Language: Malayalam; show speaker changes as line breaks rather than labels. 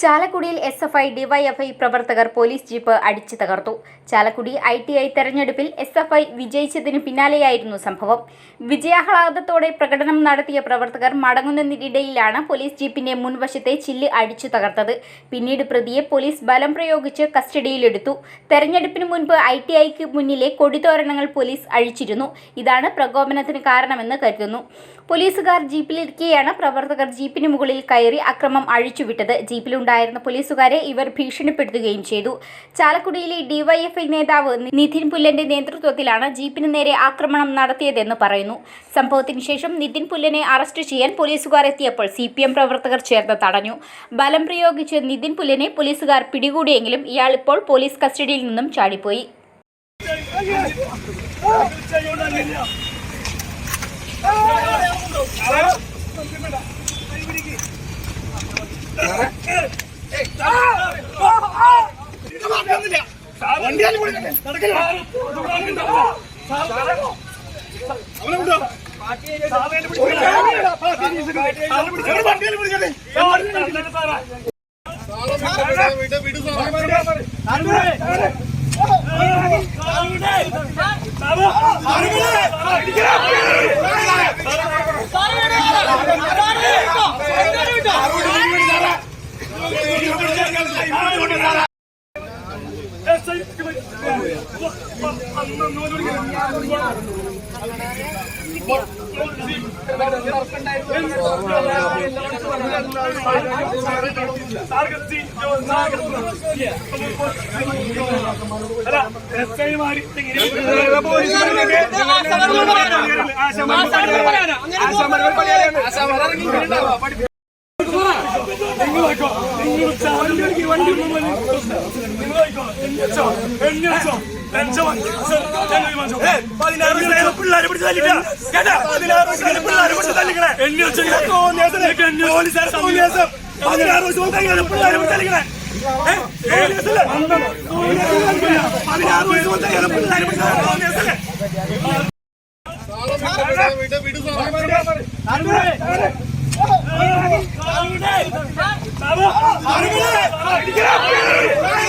ചാലക്കുടിയിൽ SFI DYFI പ്രവർത്തകർ പോലീസ് ജീപ്പ് അടിച്ചു തകർത്തു. ചാലക്കുടി ITI തെരഞ്ഞെടുപ്പിൽ SFI വിജയിച്ചതിന് പിന്നാലെയായിരുന്നു സംഭവം. വിജയാഹ്ലാദത്തോടെ പ്രകടനം നടത്തിയ പ്രവർത്തകർ മടങ്ങുന്നതിനിടയിലാണ് പോലീസ് ജീപ്പിന്റെ മുൻവശത്തെ ചില്ല് അടിച്ചു തകർത്തത്. പിന്നീട് പ്രതിയെ പോലീസ് ബലം പ്രയോഗിച്ച് കസ്റ്റഡിയിലെടുത്തു. തെരഞ്ഞെടുപ്പിന് മുൻപ് ITIക്ക് മുന്നിലെ കൊടിതോരണങ്ങൾ പോലീസ് അഴിച്ചിരുന്നു. ഇതാണ് പ്രകോപനത്തിന് കാരണമെന്ന് കരുതുന്നു. പോലീസുകാർ ജീപ്പിലിരിക്കെയാണ് പ്രവർത്തകർ ജീപ്പിന് മുകളിൽ കയറി അക്രമം അഴിച്ചുവിട്ടത്. ജീപ്പിലുണ്ടായിരുന്ന പോലീസുകാരെ ഇവർ ഭീഷണിപ്പെടുത്തുകയും ചെയ്തു. ചാലക്കുടിയിലെ DYFI നേതാവ് നിതിൻ പുല്ലന്റെ നേതൃത്വത്തിലാണ് ജീപ്പിന് നേരെ ആക്രമണം നടത്തിയതെന്ന് പറയുന്നു. സംഭവത്തിന് ശേഷം നിതിൻ പുല്ലനെ അറസ്റ്റ് ചെയ്യാൻ പോലീസുകാർ എത്തിയപ്പോൾ CPM പ്രവർത്തകർ ചേർന്ന് തടഞ്ഞു. ബലം പ്രയോഗിച്ച് നിതിൻ പുല്ലനെ പോലീസുകാർ പിടികൂടിയെങ്കിലും ഇയാൾ ഇപ്പോൾ പോലീസ് കസ്റ്റഡിയിൽ നിന്നും ചാടിപ്പോയി.
Get up!